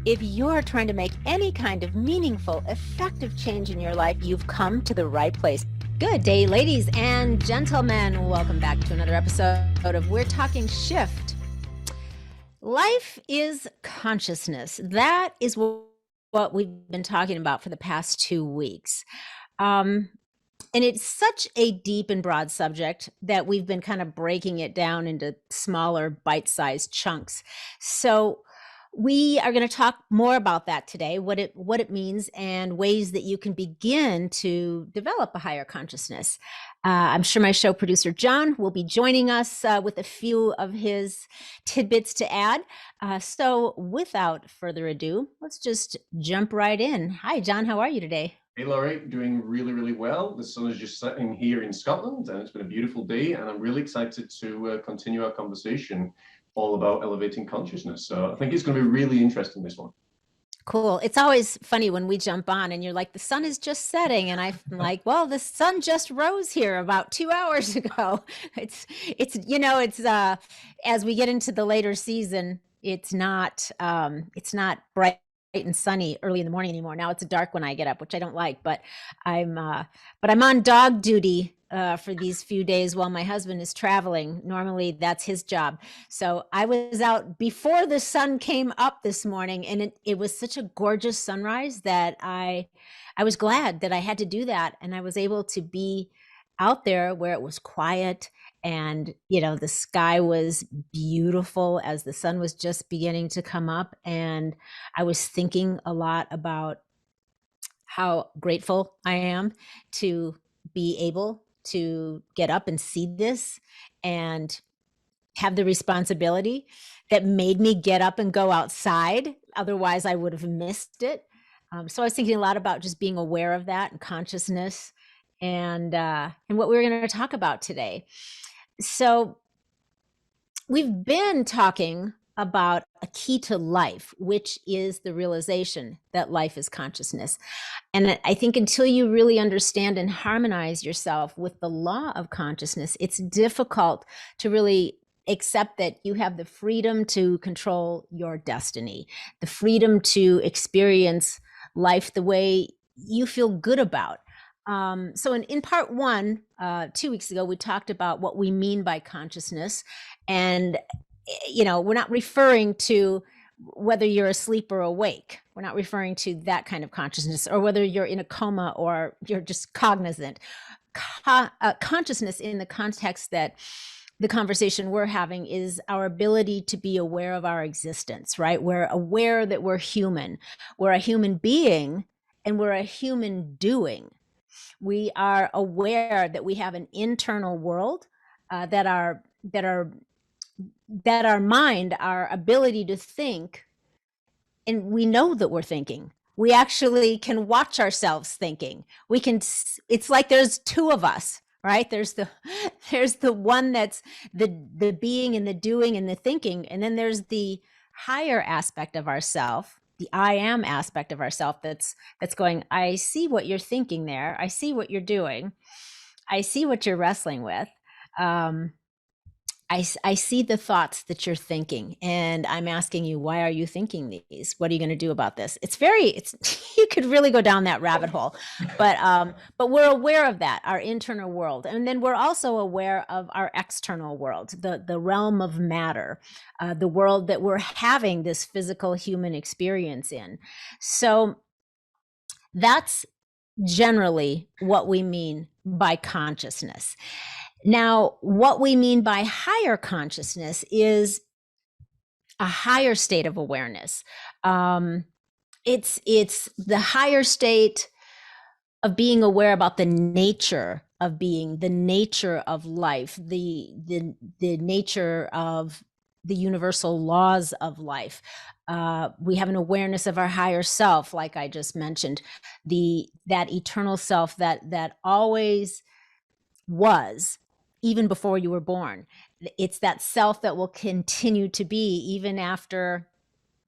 If you're trying to make any kind of meaningful, effective change in your life, you've come to the right place. Good day, ladies and gentlemen. Welcome back to another episode of We're Talking Shift. Life is consciousness. That is what we've been talking about for the past 2 weeks. And it's such a deep and broad subject that we've been kind of breaking it down into smaller bite-sized chunks. So we are going to talk more about that today, what it means and ways that you can begin to develop a higher consciousness. I'm sure my show producer, John, will be joining us with a few of his tidbits to add. So without further ado, let's just jump right in. Hi, John. How are you today? Hey, Loree, doing really, really well. The sun is just setting here in Scotland, and it's been a beautiful day, and I'm really excited to continue our conversation all about elevating consciousness. So I think it's going to be really interesting, this one. Cool. It's always funny when we jump on and you're like, the sun is just setting. And I'm like, well, the sun just rose here about 2 hours ago. It's as we get into the later season, it's not bright and sunny early in the morning anymore. Now it's dark when I get up, which I don't like, but I'm on dog duty for these few days while my husband is traveling. Normally that's his job. So I was out before the sun came up this morning, and it was such a gorgeous sunrise that I was glad that I had to do that. And I was able to be out there where it was quiet and, the sky was beautiful as the sun was just beginning to come up. And I was thinking a lot about how grateful I am to be able to get up and see this and have the responsibility that made me get up and go outside. Otherwise, I would have missed it. So I was thinking a lot about just being aware of that and consciousness and what we're going to talk about today. So we've been talking about a key to life, which is the realization that life is consciousness. And I think until you really understand and harmonize yourself with the law of consciousness, it's difficult to really accept that you have the freedom to control your destiny, the freedom to experience life the way you feel good about. So in part one, 2 weeks ago, we talked about what we mean by consciousness. And, we're not referring to whether you're asleep or awake. We're not referring to that kind of consciousness, or whether you're in a coma or you're just cognizant. Consciousness in the context that the conversation we're having is our ability to be aware of our existence, right? We're aware that we're human. We're a human being, and we're a human doing. We are aware that we have an internal world, that our mind, our ability to think, and we know that we're thinking. We actually can watch ourselves thinking. It's like there's two of us, right? There's the one that's the being and the doing and the thinking, and then there's the higher aspect of ourself, the I am aspect of ourself that's going, I see what you're thinking there. I see what you're doing. I see what you're wrestling with. I see the thoughts that you're thinking, and I'm asking you, why are you thinking these? What are you going to do about this? You could really go down that rabbit hole, but we're aware of that, our internal world. And then we're also aware of our external world, the realm of matter, the world that we're having this physical human experience in. So that's generally what we mean by consciousness. Now, what we mean by higher consciousness is a higher state of awareness. It's the higher state of being aware about the nature of being, the nature of life, the nature of the universal laws of life. We have an awareness of our higher self, like I just mentioned, that eternal self that always was, even before you were born. It's that self that will continue to be even after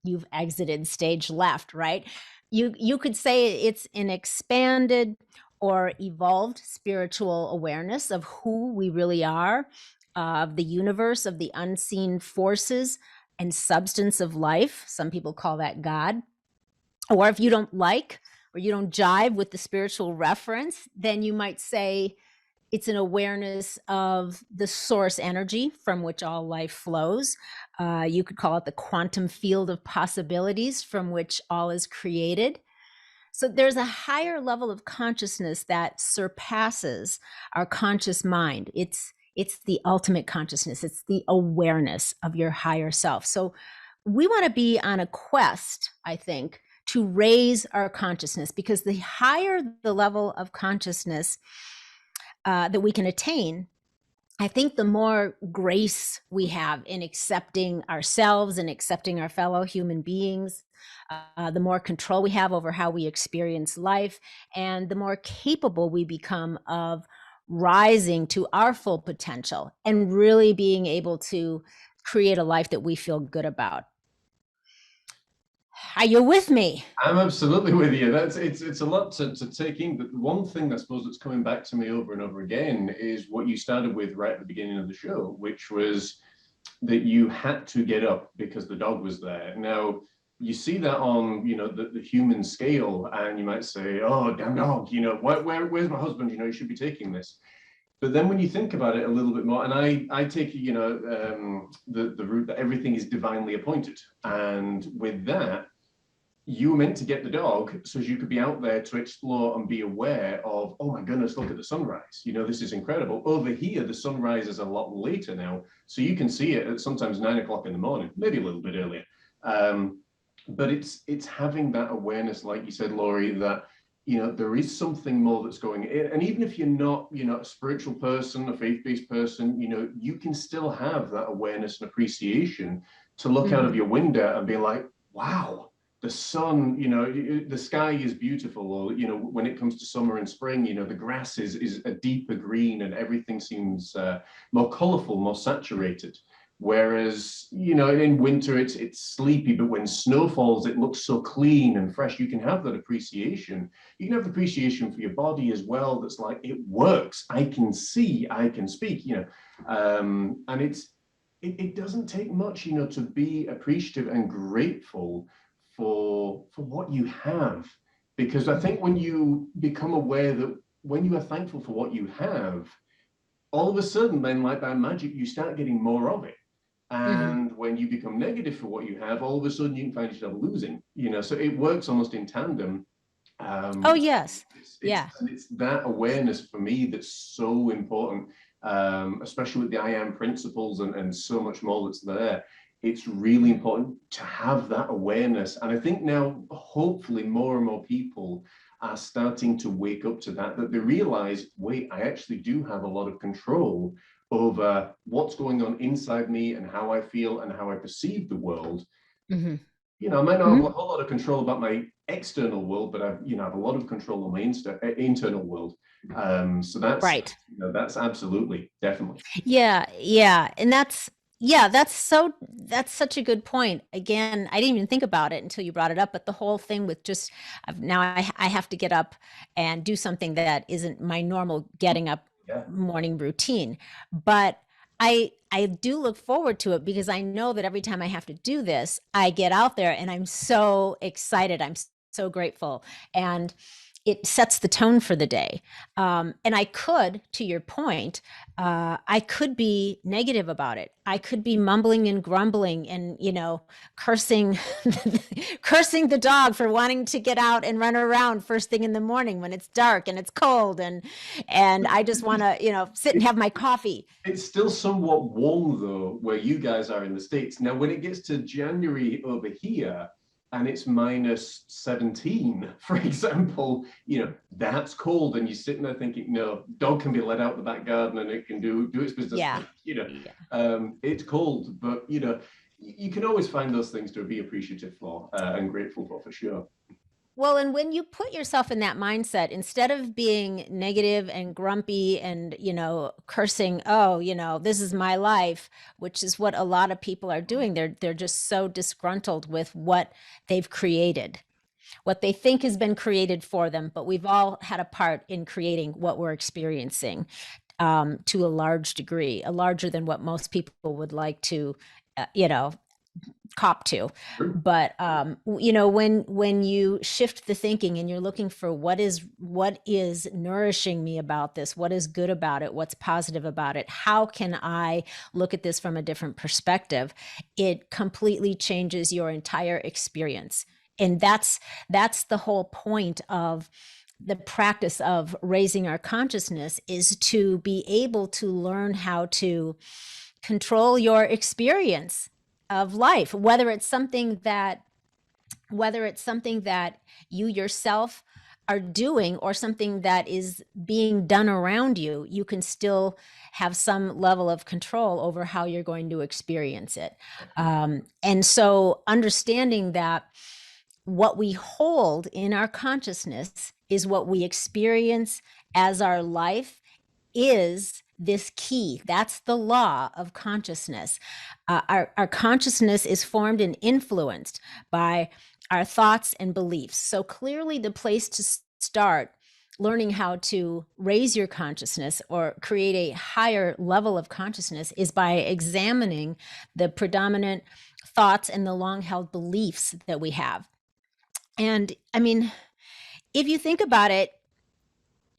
you've exited stage left, right? You could say it's an expanded or evolved spiritual awareness of who we really are, of the universe, of the unseen forces, and substance of life. Some people call that God. Or if you don't like or you don't jive with the spiritual reference, then you might say it's an awareness of the source energy from which all life flows. You could call it the quantum field of possibilities from which all is created. So there's a higher level of consciousness that surpasses our conscious mind. It's the ultimate consciousness. It's the awareness of your higher self. So we want to be on a quest, I think, to raise our consciousness, because the higher the level of consciousness that we can attain, I think the more grace we have in accepting ourselves and accepting our fellow human beings, the more control we have over how we experience life, and the more capable we become of rising to our full potential and really being able to create a life that we feel good about. Are you with me? I'm absolutely with you. It's a lot to take in. But one thing I suppose that's coming back to me over and over again is what you started with right at the beginning of the show, which was that you had to get up because the dog was there. Now, you see that on, the human scale, and you might say, oh, damn dog, where's my husband? You should be taking this. But then when you think about it a little bit more, and I take, the route that everything is divinely appointed. And with that, you were meant to get the dog so you could be out there to explore and be aware of, oh my goodness, look at the sunrise. This is incredible. Over here, the sunrise is a lot later now. So you can see it at sometimes 9 o'clock in the morning, maybe a little bit earlier. But it's having that awareness, like you said, Loree, that, there is something more that's going in. And even if you're not, a spiritual person, a faith-based person, you can still have that awareness and appreciation to look out of your window and be like, wow, the sun, the sky is beautiful. Or, when it comes to summer and spring, the grass is a deeper green and everything seems more colorful, more saturated. Whereas, in winter, it's sleepy, but when snow falls, it looks so clean and fresh. You can have that appreciation. You can have appreciation for your body as well. That's like, it works. I can see, I can speak, and it doesn't take much, to be appreciative and grateful for what you have. Because I think when you become aware that when you are thankful for what you have, all of a sudden, then, like by magic, you start getting more of it. And when you become negative for what you have, all of a sudden you can find yourself losing, so it works almost in tandem. Oh, yes. It's that awareness for me that's so important, especially with the I am principles and so much more that's there. It's really important to have that awareness. And I think now, hopefully, more and more people are starting to wake up to that they realize, wait, I actually do have a lot of control over what's going on inside me and how I feel and how I perceive the world. I might not have a whole lot of control about my external world, but I have a lot of control on my internal world. So that's Right. That's absolutely, definitely. Yeah. And that's such a good point. Again, I didn't even think about it until you brought it up, but the whole thing with just now I have to get up and do something that isn't my normal getting up Yeah. morning routine. But I do look forward to it because I know that every time I have to do this, I get out there and I'm so excited. I'm so grateful. And it sets the tone for the day. And I could, to your point, I could be negative about it. I could be mumbling and grumbling and, cursing, cursing the dog for wanting to get out and run around first thing in the morning when it's dark and it's cold. And I just want to, sit and have my coffee. It's still somewhat warm though, where you guys are in the States. Now, when it gets to January over here, and it's minus 17, for example, that's cold. And you're sitting there thinking, no, dog can be let out the back garden and it can do its business. Yeah. It's cold, but, you can always find those things to be appreciative for and grateful for sure. Well, and when you put yourself in that mindset, instead of being negative and grumpy and, cursing, oh, this is my life, which is what a lot of people are doing. They're just so disgruntled with what they've created, what they think has been created for them. But we've all had a part in creating what we're experiencing, to a large degree, larger than what most people would like to, cop to. True. But you know, when you shift the thinking and you're looking for what is nourishing me about this, what is good about it, what's positive about it, how can I look at this from a different perspective, it completely changes your entire experience. And that's the whole point of the practice of raising our consciousness, is to be able to learn how to control your experience of life, whether it's something that you yourself are doing or something that is being done around you. You can still have some level of control over how you're going to experience it. And so understanding that what we hold in our consciousness is what we experience as our life is this key. That's the law of consciousness. Our consciousness is formed and influenced by our thoughts and beliefs. So clearly the place to start learning how to raise your consciousness or create a higher level of consciousness is by examining the predominant thoughts and the long-held beliefs that we have. And I mean, if you think about it,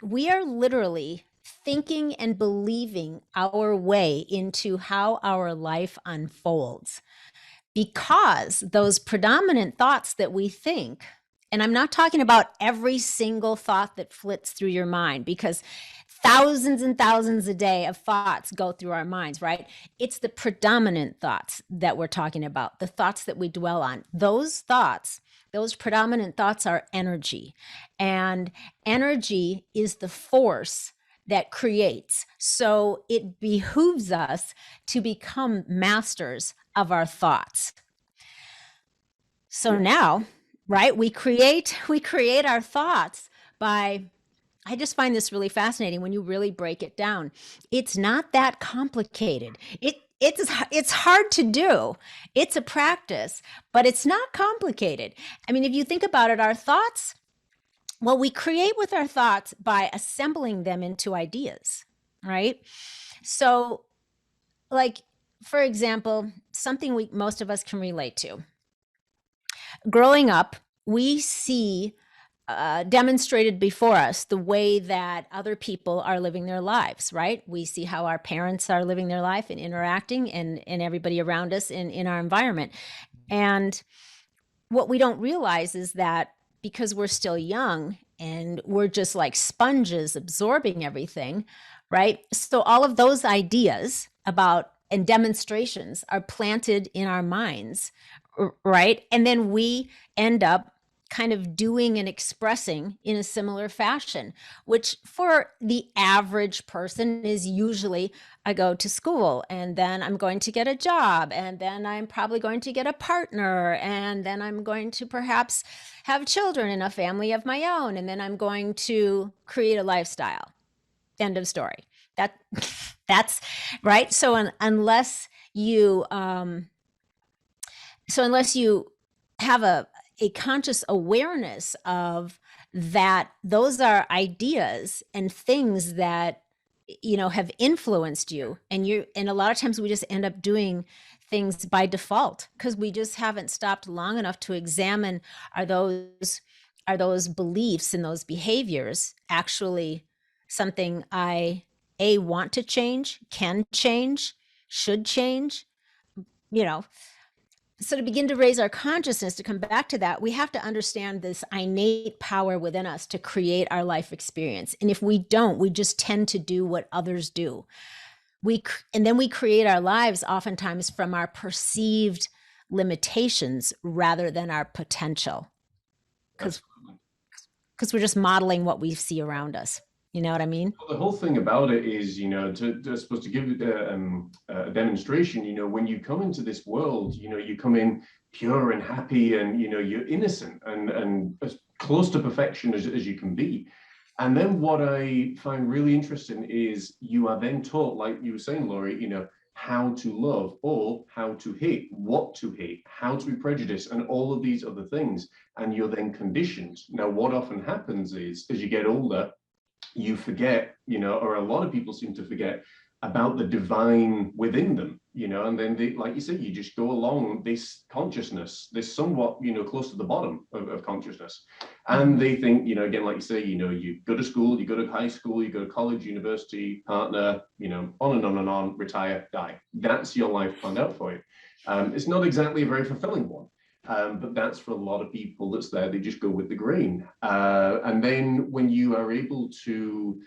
we are literally thinking and believing our way into how our life unfolds, because those predominant thoughts that we think, and I'm not talking about every single thought that flits through your mind, because thousands and thousands a day of thoughts go through our minds, right? It's the predominant thoughts that we're talking about, the thoughts that we dwell on. Those thoughts, those predominant thoughts are energy, and energy is the force that creates. So it behooves us to become masters of our thoughts. So now, right, we create our thoughts by, I just find this really fascinating when you really break it down. It's not that complicated. It's hard to do. It's a practice, but it's not complicated. I mean, if you think about it, our thoughts, well, we create with our thoughts by assembling them into ideas, right? So, like, for example, something most of us can relate to. Growing up, we see demonstrated before us the way that other people are living their lives, right? We see how our parents are living their life and interacting, and everybody around us in our environment. And what we don't realize is that because we're still young and we're just like sponges absorbing everything, right? So all of those ideas about and demonstrations are planted in our minds, right? And then we end up kind of doing and expressing in a similar fashion, which for the average person is usually, I go to school and then I'm going to get a job, and then I'm probably going to get a partner, and then I'm going to perhaps have children and a family of my own, and then I'm going to create a lifestyle. End of story. That's right. So unless you have a conscious awareness of that, those are ideas and things that, you know, have influenced you, and a lot of times we just end up doing things by default because we just haven't stopped long enough to examine, are those beliefs and those behaviors actually something I want to change, can change, should change, you know. So to begin to raise our consciousness, to come back to that, we have to understand this innate power within us to create our life experience. And if we don't, we just tend to do what others do. And then we create our lives oftentimes from our perceived limitations rather than our potential. Because we're just modeling what we see around us. You know what I mean? Well, the whole thing about it is, you know, to supposed to give a demonstration, you know, when you come into this world, you know, you come in pure and happy, and, you know, you're innocent and as close to perfection as you can be. And then what I find really interesting is you are then taught, like you were saying, Loree, you know, how to love or how to hate, what to hate, how to be prejudiced, and all of these other things. And you're then conditioned. Now, what often happens is, as you get older, you forget, you know, or a lot of people seem to forget about the divine within them. and then they, like you say, you just go along this consciousness, this somewhat, close to the bottom of consciousness. And Mhm. they think, again, like you say, you go to school, you go to high school, you go to college, university, partner, on and on and on, retire, die. That's your life planned out for you. It's not exactly a very fulfilling one. But that's for a lot of people that's there. They just go with the grain. And then when you are able to,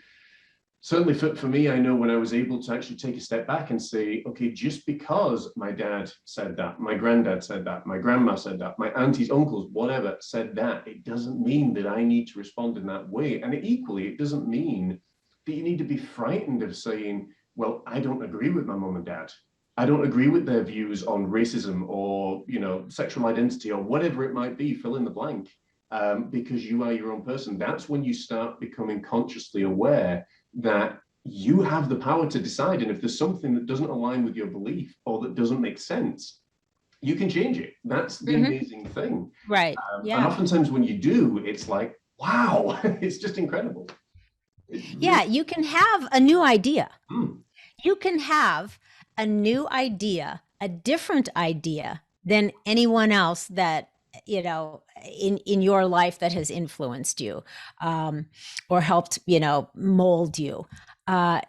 certainly for me, I know when I was able to actually take a step back and say, okay, just because my dad said that, my granddad said that, my grandma said that, my aunties, uncles, whatever said that, it doesn't mean that I need to respond in that way. And equally, it doesn't mean that you need to be frightened of saying, well, I don't agree with my mom and dad. I don't agree with their views on racism or, sexual identity or whatever it might be, fill in the blank, because you are your own person. That's when you start becoming consciously aware that you have the power to decide. And if there's something that doesn't align with your belief or that doesn't make sense, you can change it. That's the Mhm. amazing thing. Right. And Yeah. oftentimes when you do, it's like, wow, it's just incredible. It's really, Yeah, you can have a new idea. mm, You can have a new idea, a different idea than anyone else that in your life that has influenced you, or helped mold you. Uh,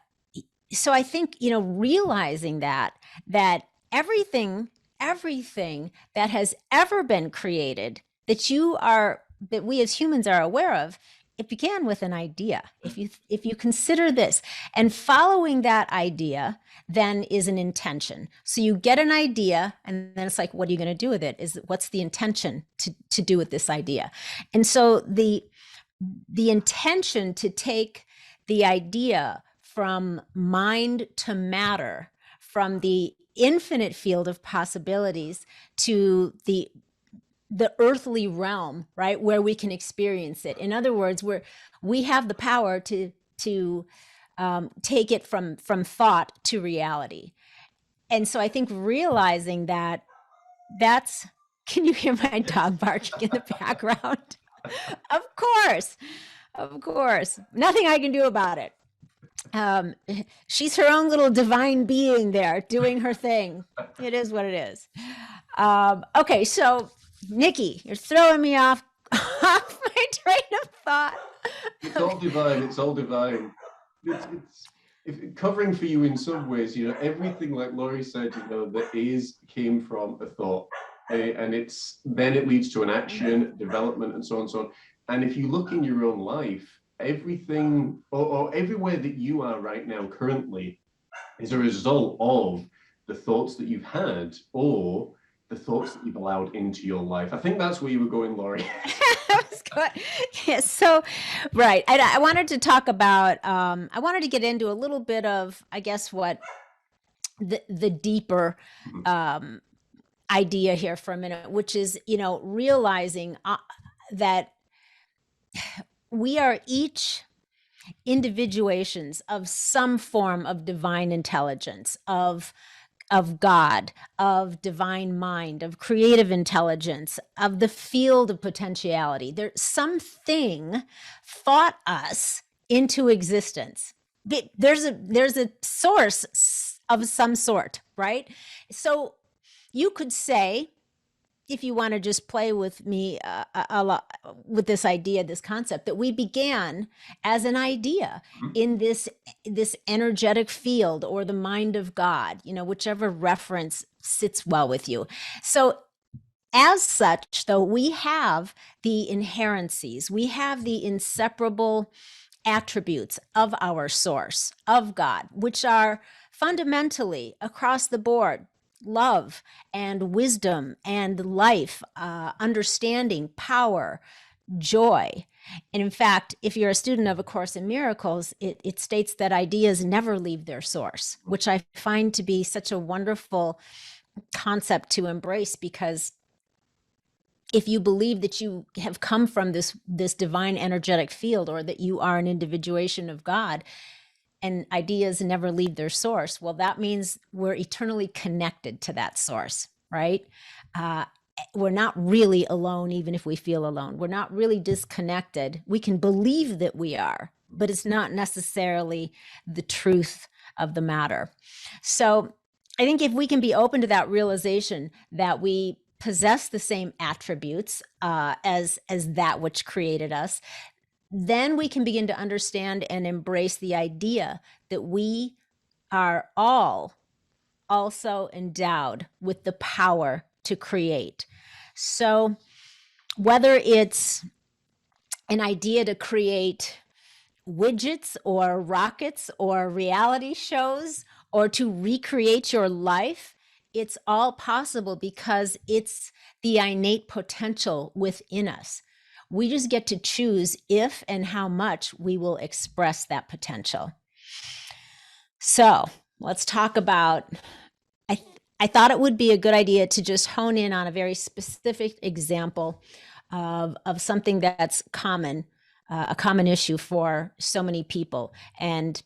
so I think realizing that everything that has ever been created that we as humans are aware of, it began with an idea. If you consider this, and following that idea then is an intention. So you get an idea, and then it's like, what are you going to do with it? What's the intention to do with this idea? And so the intention to take the idea from mind to matter, from the infinite field of possibilities to the earthly realm, right, where we can experience it. In other words, we have the power to take it from thought to reality. And so I think realizing that's can you hear my dog barking in the background? Of course. Of course. Nothing I can do about it. Um, she's her own little divine being there doing her thing. It is what it is. Okay, so Nikki, you're throwing me off off my train of thought. it's all divine. It's all divine. It's covering for you in some ways. Everything, like Loree said, that came from a thought. And then it leads to an action, development, and so on and so on. And if you look in your own life, everything or everywhere that you are right now currently is a result of the thoughts that you've had or the thoughts that you've allowed into your life. I think that's where you were going, Loree. Yes, so right. I wanted to talk about. I wanted to get into a little bit of, I guess, what the deeper idea here for a minute, which is realizing that we are each individuations of some form of divine intelligence, of God, of divine mind, of creative intelligence, of the field of potentiality. There's something thought us into existence. There's a source of some sort, right? So you could say, if you want to just play with me a lot with this idea, this concept, that we began as an idea in this energetic field, or the mind of God, whichever reference sits well with you. So as such, though, we have the inherencies, we have the inseparable attributes of our source, of God, which are fundamentally across the board love and wisdom and life, understanding, power, joy. And in fact, if you're a student of A Course in Miracles, it states that ideas never leave their source, which I find to be such a wonderful concept to embrace, because if you believe that you have come from this divine energetic field, or that you are an individuation of God, and ideas never leave their source, well, that means we're eternally connected to that source, right? We're not really alone, even if we feel alone. We're not really disconnected. We can believe that we are, but it's not necessarily the truth of the matter. So I think if we can be open to that realization that we possess the same attributes as that which created us, then we can begin to understand and embrace the idea that we are all also endowed with the power to create. So whether it's an idea to create widgets or rockets or reality shows or to recreate your life, it's all possible because it's the innate potential within us. We just get to choose if and how much we will express that potential. So let's talk about, I thought it would be a good idea to just hone in on a very specific example of something that's common, a common issue for so many people. And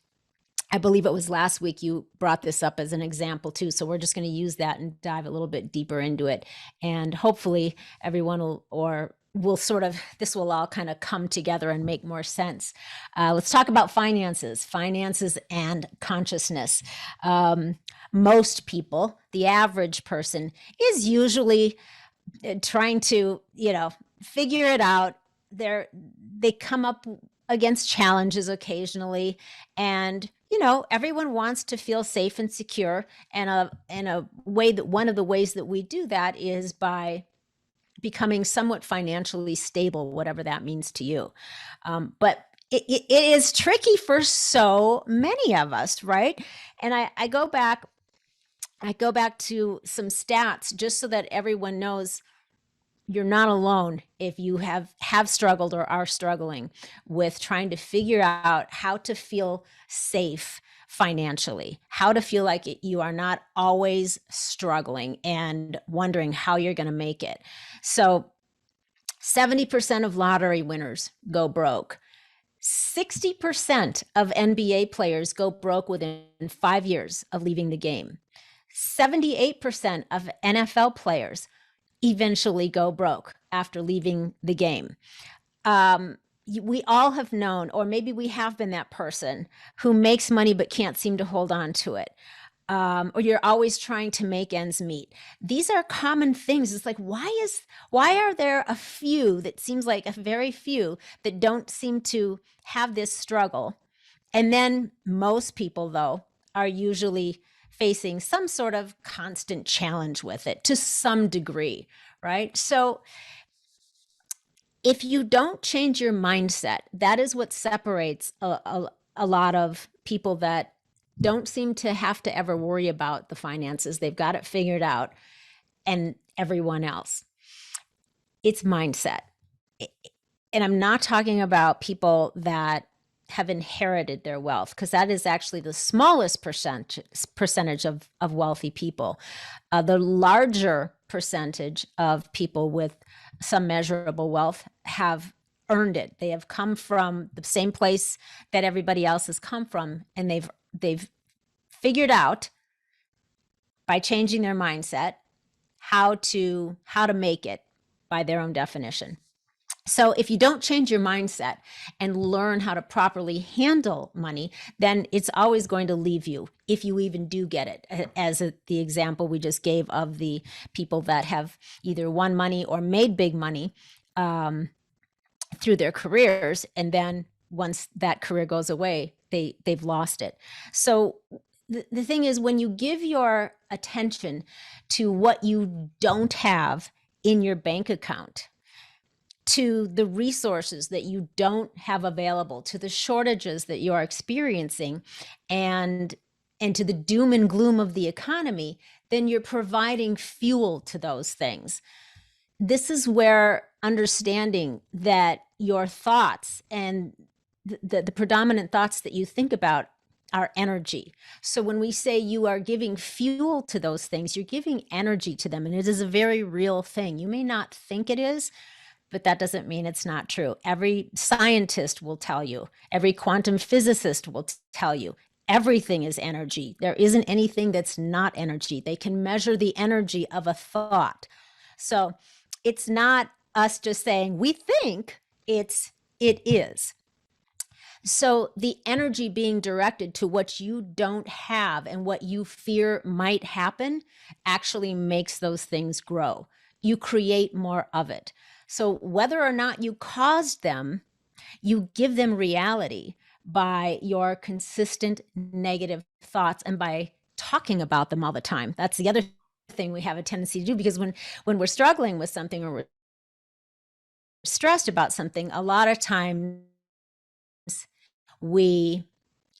I believe it was last week you brought this up as an example too. So we're just going to use that and dive a little bit deeper into it. And hopefully everyone will sort of, this will all kind of come together and make more sense. Let's talk about finances and consciousness. Most people, the average person, is usually trying to, figure it out. They come up against challenges occasionally, and everyone wants to feel safe and secure, and in a way that one of the ways that we do that is by becoming somewhat financially stable, whatever that means to you. But it is tricky for so many of us, right? And I go back to some stats just so that everyone knows you're not alone if you have struggled or are struggling with trying to figure out how to feel safe financially, how to feel like you are not always struggling and wondering how you're going to make it. So 70% of lottery winners go broke. 60% of NBA players go broke within 5 years of leaving the game. 78% of NFL players eventually go broke after leaving the game. We all have known, or maybe we have been that person who makes money but can't seem to hold on to it. Or you're always trying to make ends meet. These are common things. It's like, why are there a few that seems like a very few that don't seem to have this struggle? And then most people, though, are usually facing some sort of constant challenge with it to some degree, right? So if you don't change your mindset, that is what separates a lot of people that don't seem to have to ever worry about the finances. They've got it figured out, and everyone else. It's mindset. And I'm not talking about people that have inherited their wealth, because that is actually the smallest percentage of wealthy people. The larger percentage of people with some measurable wealth have earned it. They have come from the same place that everybody else has come from, and they've figured out by changing their mindset how to make it by their own definition. So if you don't change your mindset and learn how to properly handle money, then it's always going to leave you if you even do get it, as the example we just gave of the people that have either won money or made big money through their careers, and then once that career goes away, they've lost it. So the thing is, when you give your attention to what you don't have in your bank account, to the resources that you don't have available, to the shortages that you're experiencing, and to the doom and gloom of the economy, then you're providing fuel to those things. This is where understanding that your thoughts and the predominant thoughts that you think about are energy. So when we say you are giving fuel to those things, you're giving energy to them, and it is a very real thing. You may not think it is, but that doesn't mean it's not true. Every scientist will tell you, every quantum physicist will tell you, everything is energy. There isn't anything that's not energy. They can measure the energy of a thought. So it's not us just saying we think, it is. So the energy being directed to what you don't have and what you fear might happen actually makes those things grow. You create more of it. So whether or not you caused them, you give them reality by your consistent negative thoughts and by talking about them all the time. That's the other thing we have a tendency to do, because when we're struggling with something or we're stressed about something, a lot of times we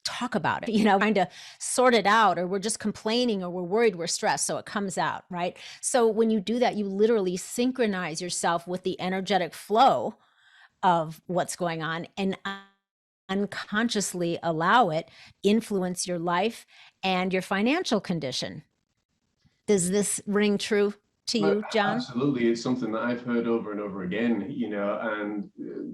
talk about it, trying to sort it out, or we're just complaining, or we're worried, we're stressed, so it comes out, right? So when you do that, you literally synchronize yourself with the energetic flow of what's going on, and unconsciously allow it influence your life and your financial condition. Does this ring true to But you, John? absolutely, it's something that I've heard over and over again, and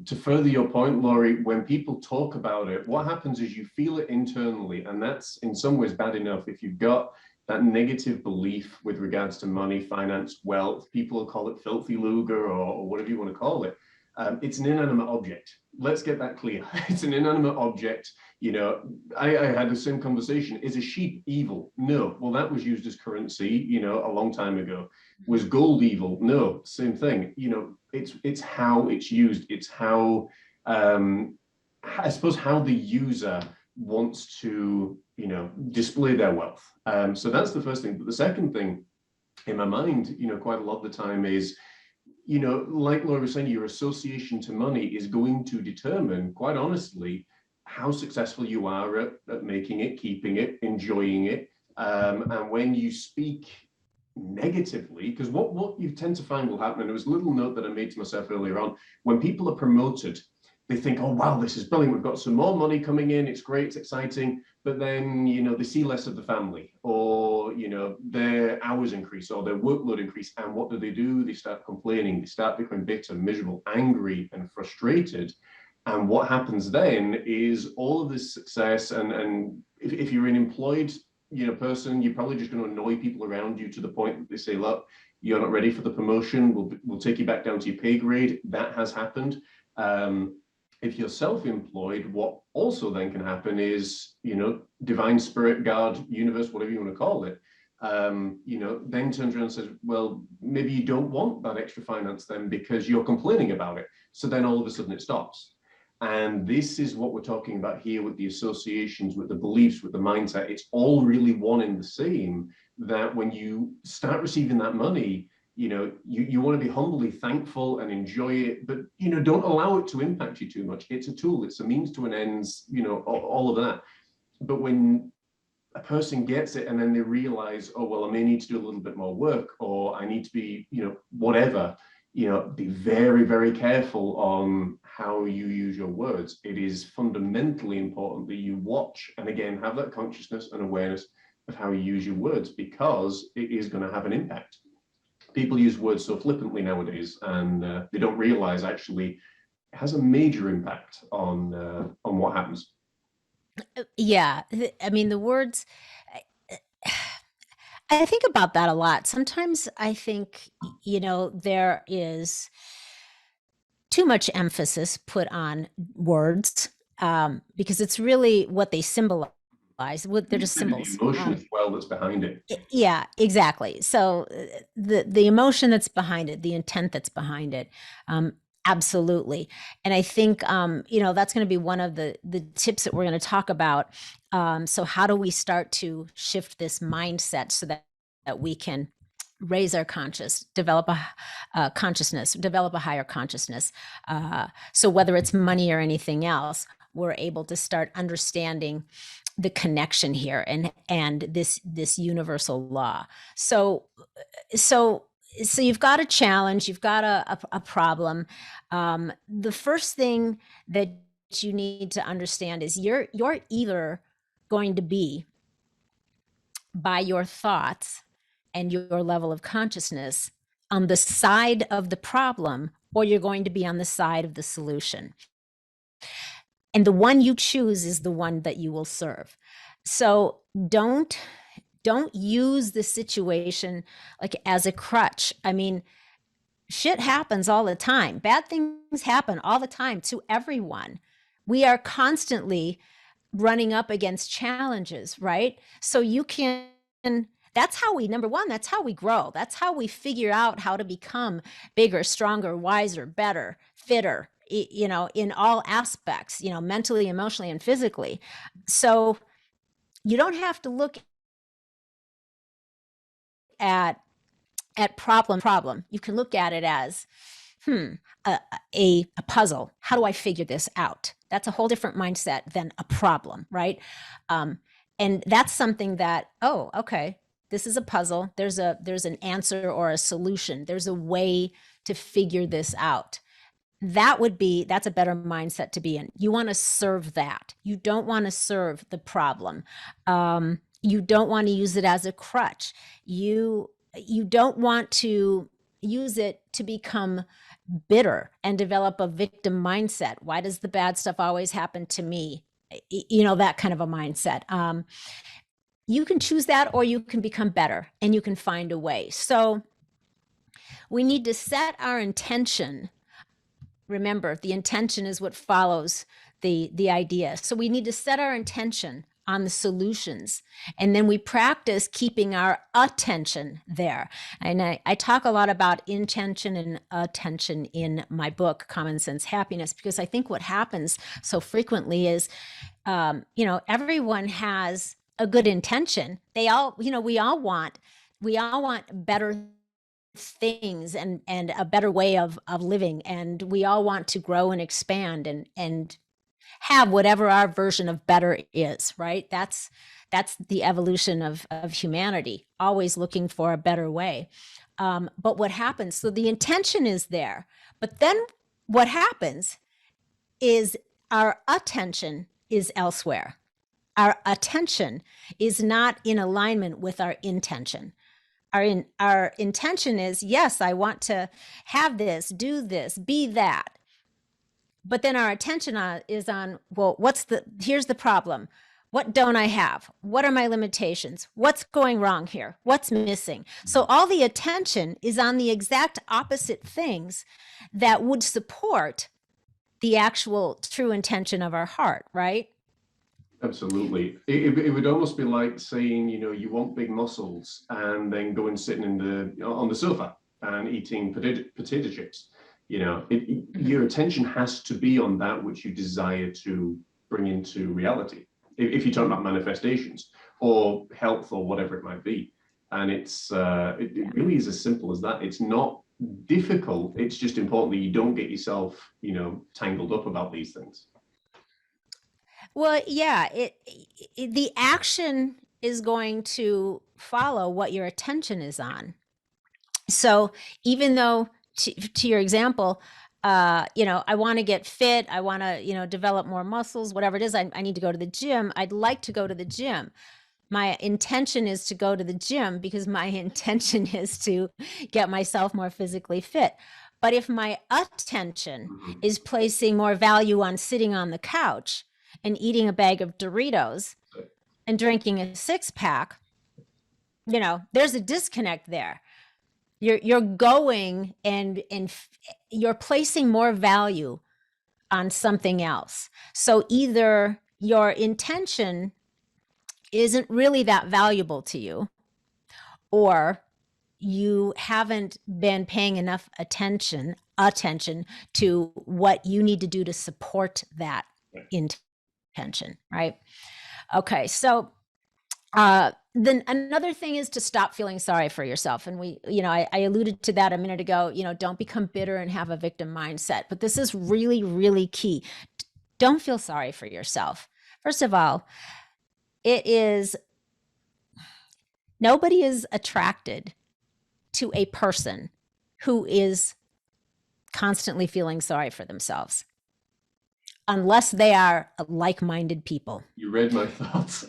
to further your point, Loree, when people talk about it, what happens is you feel it internally, and that's in some ways bad enough. If you've got that negative belief with regards to money, finance, wealth, people will call it filthy lucre or whatever you want to call it. It's an inanimate object. Let's get that clear. It's an inanimate object. I had the same conversation. Is a sheep evil? No. Well, that was used as currency, a long time ago. Was gold evil? No, same thing. It's how it's used. It's how I suppose how the user wants to display their wealth. So that's the first thing. But the second thing in my mind, quite a lot of the time is, like Laura was saying, your association to money is going to determine, quite honestly, how successful you are at making it, keeping it, enjoying it. And when you speak negatively, because what you tend to find will happen, and it was a little note that I made to myself earlier on, when people are promoted, they think, oh, wow, this is brilliant. We've got some more money coming in. It's great. It's exciting. But then, they see less of the family, or, their hours increase or their workload increase. And what do? They start complaining. They start becoming bitter, miserable, angry, and frustrated. And what happens then is all of this success, and if you're an employed person, you're probably just going to annoy people around you to the point that they say, look, you're not ready for the promotion. We'll take you back down to your pay grade. That has happened. If you're self-employed, what also then can happen is, divine spirit, God, universe, whatever you want to call it, then turns around and says, well, maybe you don't want that extra finance then because you're complaining about it. So then all of a sudden it stops. And this is what we're talking about here with the associations, with the beliefs, with the mindset. It's all really one and the same, that when you start receiving that money, you want to be humbly thankful and enjoy it, but, don't allow it to impact you too much. It's a tool, it's a means to an ends, all of that. But when a person gets it and then they realize, oh, well, I may need to do a little bit more work, or I need to be, whatever, be very, very careful on how you use your words. It is fundamentally important that you watch and again have that consciousness and awareness of how you use your words, because it is going to have an impact. People use words so flippantly nowadays, and they don't realize actually it has a major impact on what happens. Yeah. I mean, the words, I think about that a lot. Sometimes I think, there is too much emphasis put on words, because it's really what they symbolize. They're just It's maybe the symbols. emotion as well that's behind it. Yeah, exactly. So the emotion that's behind it, the intent that's behind it, absolutely. And I think that's going to be one of the tips that we're going to talk about. So how do we start to shift this mindset so that we can raise our develop a consciousness, develop a higher consciousness. So whether it's money or anything else, we're able to start understanding the connection here and this universal law. So you've got a challenge, you've got a problem. The first thing that you need to understand is you're either going to be, by your thoughts and your level of consciousness, on the side of the problem, or you're going to be on the side of the solution. And the one you choose is the one that you will serve. So don't use the situation like as a crutch. I mean, shit happens all the time. Bad things happen all the time to everyone. We are constantly running up against challenges, right? So you can, that's how we, number one, that's how we grow. That's how we figure out how to become bigger, stronger, wiser, better, fitter, in all aspects, mentally, emotionally, and physically. So you don't have to look at problem. You can look at it as, a puzzle. How do I figure this out? That's a whole different mindset than a problem, right? And that's something that, oh, okay, this is a puzzle. There's an answer or a solution. There's a way to figure this out. That's a better mindset to be in. You want to serve that. You don't want to serve the problem. You don't want to use it as a crutch. You don't want to use it to become bitter and develop a victim mindset. Why does the bad stuff always happen to me? That kind of a mindset. You can choose that, or you can become better and you can find a way. So we need to set our intention. Remember, the intention is what follows the idea. So we need to set our intention on the solutions, and then we practice keeping our attention there. And I talk a lot about intention and attention in my book, Common Sense Happiness, because I think what happens so frequently is, everyone has a good intention. We all want better things and a better way of living, and we all want to grow and expand and have whatever our version of better is, right? That's the evolution of humanity, always looking for a better way. But what happens, so the intention is there, but then what happens is our attention is elsewhere. Our attention is not in alignment with our intention. Our intention is, yes, I want to have this, do this, be that. But then our attention is on, well, here's the problem. What don't I have? What are my limitations? What's going wrong here? What's missing? So all the attention is on the exact opposite things that would support the actual true intention of our heart, right? Absolutely. It would almost be like saying, you want big muscles and then going sitting on the sofa and eating potato chips. Your attention has to be on that which you desire to bring into reality. If you're talking about manifestations or health or whatever it might be. And it really is as simple as that. It's not difficult. It's just important that you don't get yourself, tangled up about these things. Well, yeah, the action is going to follow what your attention is on. So even though, to your example, I want to get fit, I want to, develop more muscles, whatever it is, I need to go to the gym. I'd like to go to the gym. My intention is to go to the gym because my intention is to get myself more physically fit. But if my attention is placing more value on sitting on the couch and eating a bag of Doritos and drinking a six-pack, there's a disconnect there. You're going and you're placing more value on something else. So either your intention isn't really that valuable to you, or you haven't been paying enough attention to what you need to do to support that intention, right? Okay, so then another thing is to stop feeling sorry for yourself. And I alluded to that a minute ago, don't become bitter and have a victim mindset. But this is really, really key. Don't feel sorry for yourself. First of all, nobody is attracted to a person who is constantly feeling sorry for themselves, unless they are like-minded people. You read my thoughts.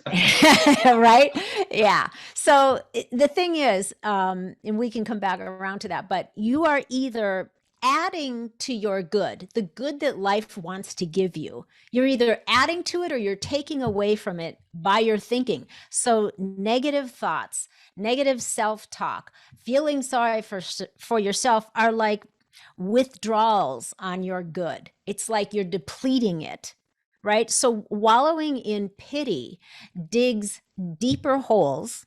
Right? Yeah. So the thing is, and we can come back around to that, but you are either adding to your good, the good that life wants to give you. You're either adding to it or you're taking away from it by your thinking. So negative thoughts, negative self-talk, feeling sorry for yourself are like withdrawals on your good. It's like you're depleting it right? So wallowing in pity digs deeper holes,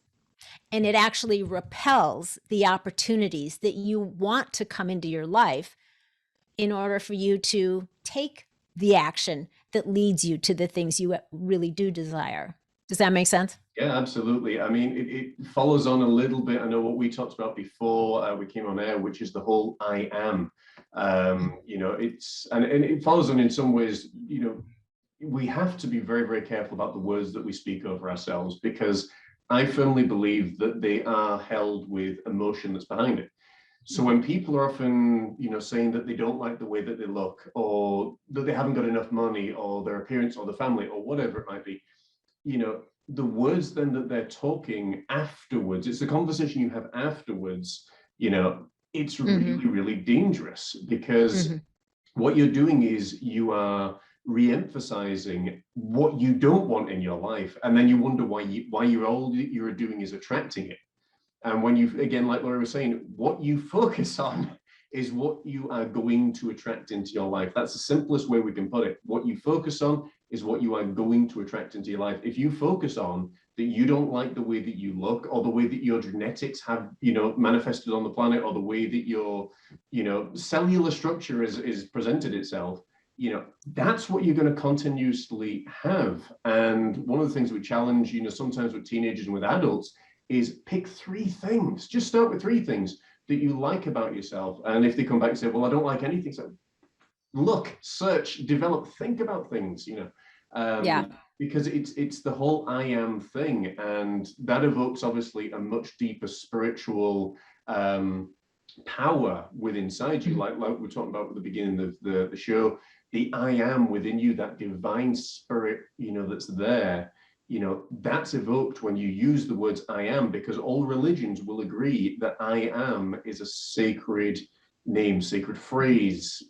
and it actually repels the opportunities that you want to come into your life in order for you to take the action that leads you to the things you really do desire. Does that make sense? Yeah, absolutely. I mean, it follows on a little bit. I know what we talked about before we came on air, which is the whole I am. It's and it follows on in some ways. We have to be very, very careful about the words that we speak over ourselves, because I firmly believe that they are held with emotion that's behind it. So when people are often, saying that they don't like the way that they look, or that they haven't got enough money, or their appearance, or the family, or whatever it might be, the words then that they're talking afterwards, it's the conversation you have afterwards, it's Mm-hmm. really, really dangerous, because Mm-hmm. what you're doing is you are re-emphasizing what you don't want in your life, and then you wonder why you're all you're doing is attracting it. And when you, again, like Loree was saying, what you focus on is what you are going to attract into your life. That's the simplest way we can put it. What you focus on is what you are going to attract into your life. If you focus on that you don't like the way that you look, or the way that your genetics have, manifested on the planet, or the way that your, cellular structure is presented itself, that's what you're going to continuously have. And one of the things we challenge, sometimes with teenagers and with adults, is pick 3 things. Just start with 3 things that you like about yourself. And if they come back and say, well, I don't like anything, so look, search, develop, think about things, Yeah. because it's the whole I am thing. And that evokes obviously a much deeper spiritual power within inside you, Mm-hmm. like we're talking about at the beginning of the show. The I am within you, that divine spirit, that's there, that's evoked when you use the words I am, because all religions will agree that I am is a sacred name, sacred phrase,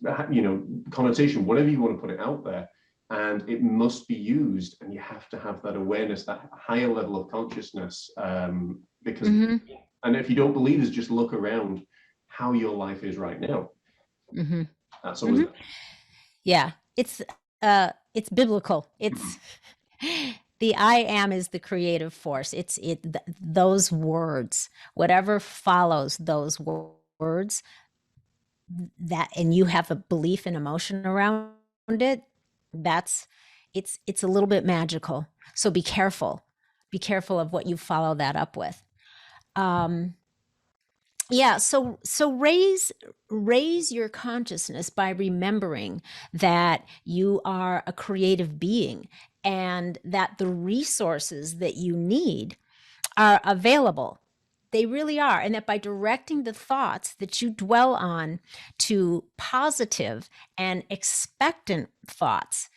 connotation, whatever you want to put it out there. And it must be used, and you have to have that awareness, that higher level of consciousness, because, Mm-hmm. and if you don't believe us, just look around how your life is right now. Mm-hmm. That's Mm-hmm. always there. Yeah. It's biblical. It's the I am is the creative force. Those words, whatever follows those words, that, and you have a belief and emotion around it, that's it's a little bit magical. So be careful. Be careful of what you follow that up with. Um, yeah, so raise your consciousness by remembering that you are a creative being, and that the resources that you need are available. They really are. And that by directing the thoughts that you dwell on to positive and expectant thoughts,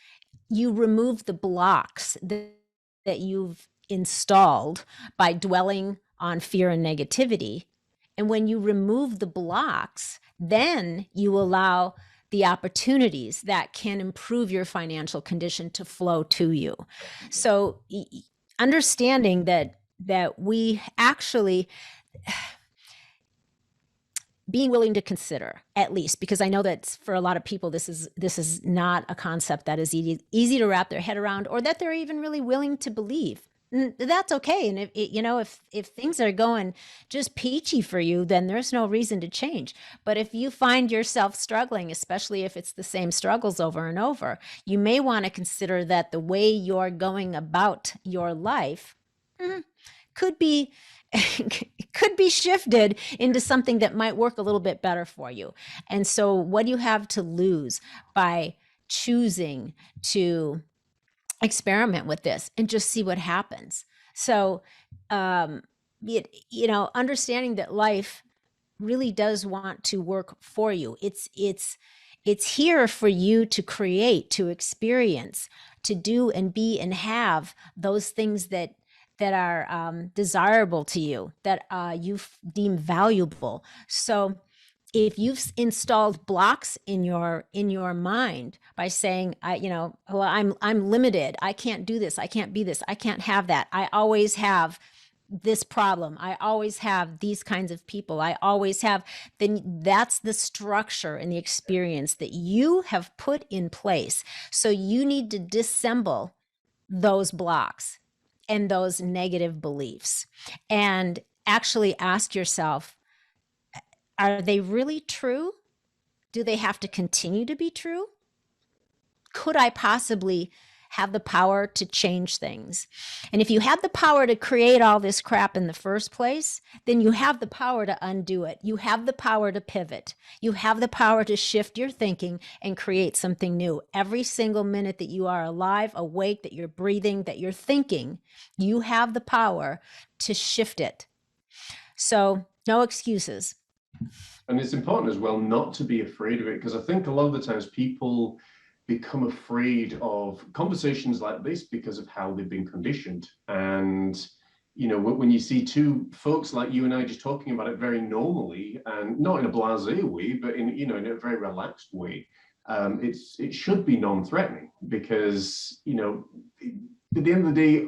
you remove the blocks that you've installed by dwelling on fear and negativity. And when you remove the blocks, then you allow the opportunities that can improve your financial condition to flow to you. So understanding that we actually, being willing to consider, at least, because I know that for a lot of people this is not a concept that is easy to wrap their head around, or that they're even really willing to believe. That's okay. And if things are going just peachy for you, then there's no reason to change. But if you find yourself struggling, especially if it's the same struggles over and over, you may want to consider that the way you're going about your life could be could be shifted into something that might work a little bit better for you. And so what do you have to lose by choosing to experiment with this and just see what happens? So understanding that life really does want to work for you. It's here for you to create, to experience, to do and be and have those things that are desirable to you, that you deem valuable. So if you've installed blocks in your mind by saying, well, I'm limited, I can't do this, I can't be this, I can't have that, I always have this problem. I always have these kinds of people. I always have, then that's the structure and the experience that you have put in place. So you need to disassemble those blocks and those negative beliefs and actually ask yourself, are they really true? Do they have to continue to be true? Could I possibly have the power to change things? And if you had the power to create all this crap in the first place, then you have the power to undo it. You have the power to pivot. You have the power to shift your thinking and create something new. Every single minute that you are alive, awake, that you're breathing, that you're thinking, you have the power to shift it. So no excuses. And it's important as well not to be afraid of it, because I think a lot of the times people become afraid of conversations like this because of how they've been conditioned. And, you know, when you see two folks like you and I just talking about it very normally, and not in a blasé way, but in, you know, in a very relaxed way, it should be non-threatening, because, you know, at the end of the day,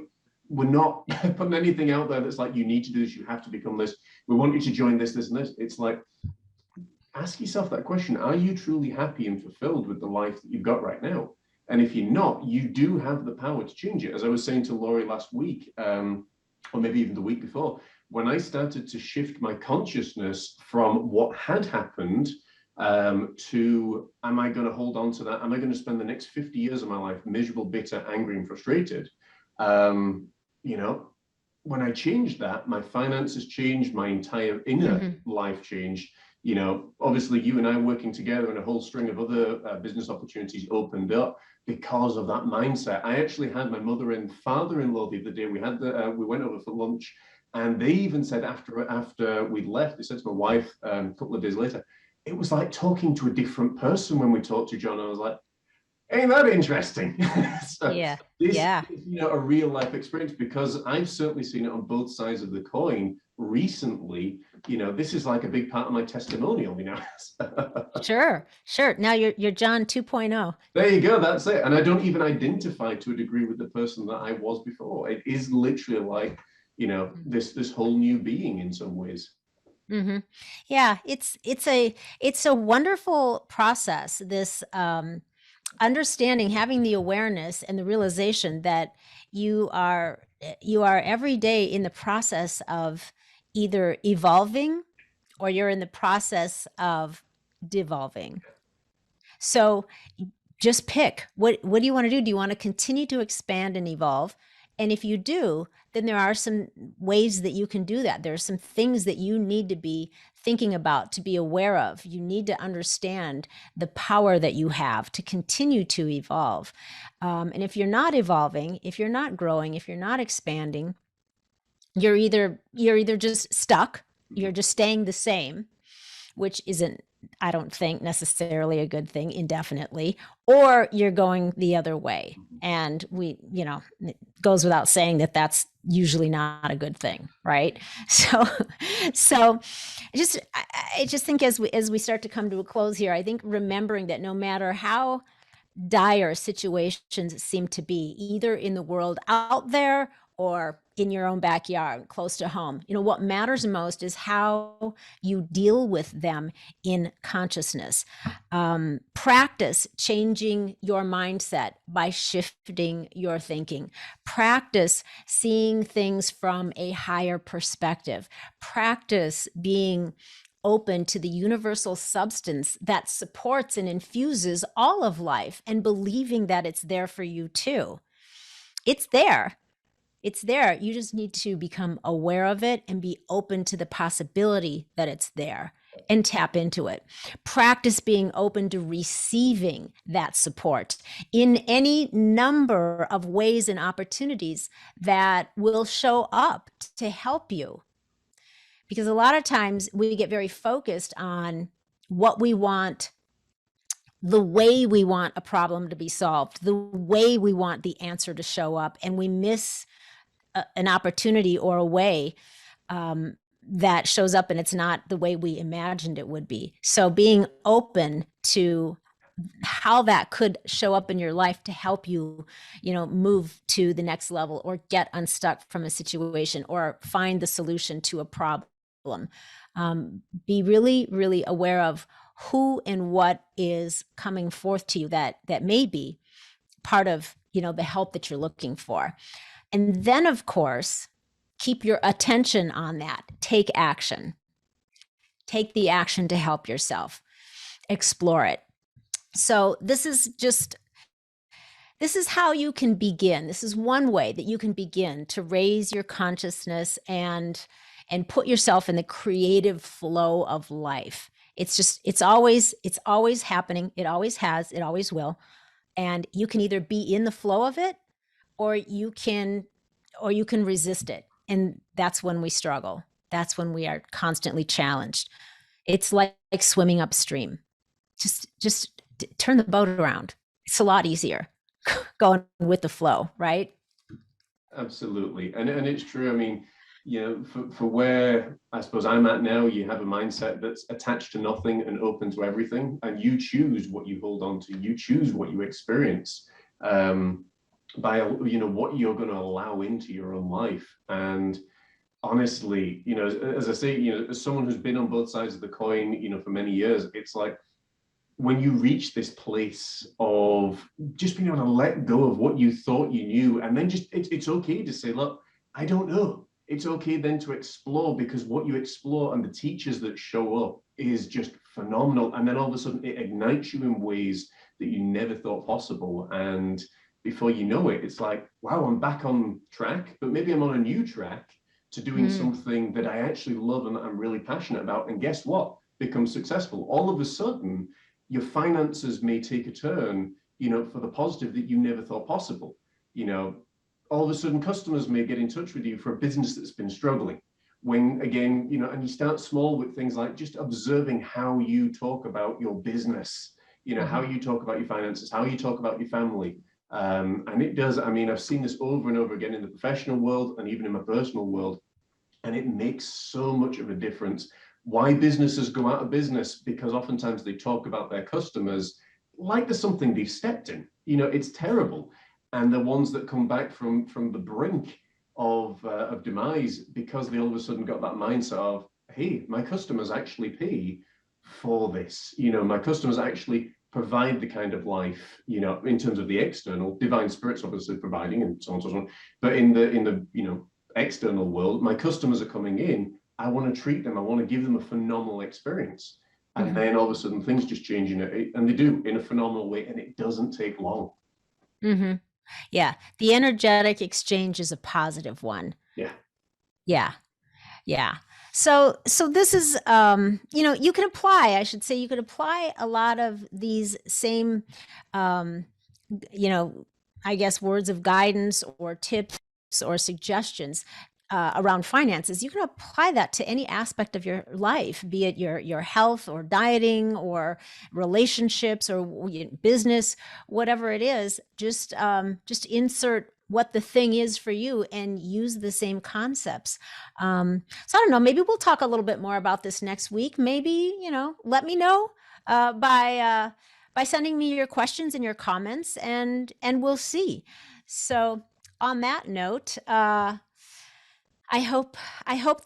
we're not putting anything out there that's like, you need to do this, you have to become this, we want you to join this, this, and this. It's like, ask yourself that question. Are you truly happy and fulfilled with the life that you've got right now? And if you're not, you do have the power to change it. As I was saying to Loree last week, or maybe even the week before, when I started to shift my consciousness from what had happened to, am I going to hold on to that? Am I going to spend the next 50 years of my life miserable, bitter, angry, and frustrated? You know, when I changed that, my finances changed, my entire inner life changed. You know, obviously you and I working together and a whole string of other business opportunities opened up because of that mindset. I actually had my mother and father-in-law the other day. We went over for lunch, and they even said after we'd left, they said to my wife a couple of days later, it was like talking to a different person when we talked to John. I was like, ain't that interesting? So Yeah. this Yeah. is, you know, a real life experience, because I've certainly seen it on both sides of the coin recently. You know, this is like a big part of my testimonial, you know. Sure. Sure. Now you're John 2.0. There you go, that's it. And I don't even identify to a degree with the person that I was before. It is literally like, you know, this whole new being in some ways. Mm-hmm. Yeah, it's a wonderful process. This understanding, having the awareness and the realization that you are every day in the process of either evolving or you're in the process of devolving. So just pick what do you want to do? Do you want to continue to expand and evolve? And if you do, then there are some ways that you can do that. There are some things that you need to be thinking about, to be aware of. You need to understand the power that you have to continue to evolve. And if you're not evolving, if you're not growing, if you're not expanding, you're either just stuck, you're just staying the same, which isn't, I don't think, necessarily a good thing indefinitely, or you're going the other way. And it goes without saying that that's usually not a good thing, right? So I just think as we start to come to a close here, I think remembering that no matter how dire situations seem to be, either in the world out there or in your own backyard, close to home, what matters most is how you deal with them in consciousness. Practice changing your mindset by shifting your thinking. Practice seeing things from a higher perspective. Practice being open to the universal substance that supports and infuses all of life, and believing that it's there for you too. It's there. It's there. You just need to become aware of it and be open to the possibility that it's there and tap into it. Practice being open to receiving that support in any number of ways and opportunities that will show up to help you. Because a lot of times we get very focused on what we want, the way we want a problem to be solved, the way we want the answer to show up, and we miss an opportunity or a way that shows up and it's not the way we imagined it would be. So being open to how that could show up in your life to help you, move to the next level or get unstuck from a situation or find the solution to a problem. Be really, really aware of who and what is coming forth to you that may be part of, the help that you're looking for. And then, of course, keep your attention on that. Take action. Take the action to help yourself. Explore it. So this is how you can begin. This is one way that you can begin to raise your consciousness and put yourself in the creative flow of life. It's always happening. It always has, it always will. And you can either be in the flow of it or you can resist it. And that's when we struggle. That's when we are constantly challenged. It's like swimming upstream. Just turn the boat around. It's a lot easier going with the flow, right? Absolutely. And it's true. I mean, for where I suppose I'm at now, you have a mindset that's attached to nothing and open to everything. And you choose what you hold on to. You choose what you experience by, what you're going to allow into your own life. And honestly, as I say, as someone who's been on both sides of the coin, for many years, it's like, when you reach this place of just being able to let go of what you thought you knew, and then it's okay to say, look, I don't know. It's okay then to explore, because what you explore and the teachers that show up is just phenomenal. And then all of a sudden it ignites you in ways that you never thought possible. And before you know it, it's like, wow, I'm back on track, but maybe I'm on a new track to doing something that I actually love and that I'm really passionate about. And guess what? Become successful. All of a sudden, your finances may take a turn, for the positive that you never thought possible. All of a sudden customers may get in touch with you for a business that's been struggling. When again, and you start small with things like just observing how you talk about your business, how you talk about your finances, how you talk about your family. And it does, I mean, I've seen this over and over again in the professional world and even in my personal world, and it makes so much of a difference. Why businesses go out of business? Because oftentimes they talk about their customers like there's something they've stepped in. It's terrible. And the ones that come back from the brink of demise, because they all of a sudden got that mindset of, hey, my customers actually pay for this. My customers actually provide the kind of life, in terms of the external, divine spirits obviously providing and so on and so on. But in the external world, my customers are coming in. I want to treat them. I want to give them a phenomenal experience. And then all of a sudden things just change and they do in a phenomenal way. And it doesn't take long. Yeah. The energetic exchange is a positive one. Yeah. Yeah. Yeah. So this is, you can apply, I should say, you could apply a lot of these same, I guess, words of guidance or tips or suggestions around finances. You can apply that to any aspect of your life, be it your health or dieting or relationships or business, whatever it is. Just insert what the thing is for you and use the same concepts. So I don't know, maybe we'll talk a little bit more about this next week. Maybe, let me know by sending me your questions and your comments, and we'll see. So on that note, I hope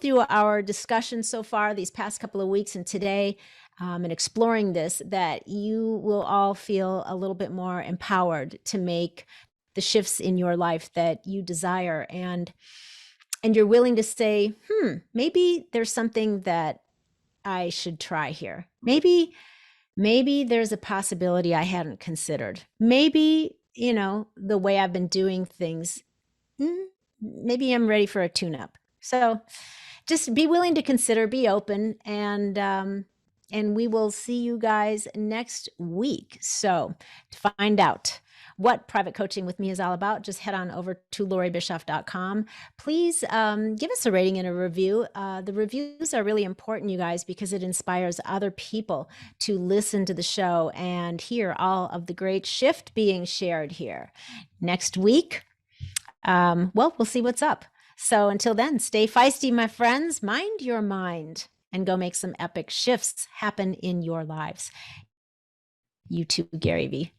through our discussion so far these past couple of weeks and today, and exploring this, that you will all feel a little bit more empowered to make the shifts in your life that you desire, and you're willing to say, maybe there's something that I should try here. Maybe there's a possibility I hadn't considered. Maybe, the way I've been doing things, maybe I'm ready for a tune-up. So just be willing to consider, be open, and we will see you guys next week. So to find out what private coaching with me is all about, just head on over to loreebischoff.com. Please give us a rating and a review. The reviews are really important, you guys, because it inspires other people to listen to the show and hear all of the great shift being shared here. Next week, we'll see what's up. So until then, stay feisty, my friends. Mind your mind and go make some epic shifts happen in your lives. You too, Gary V.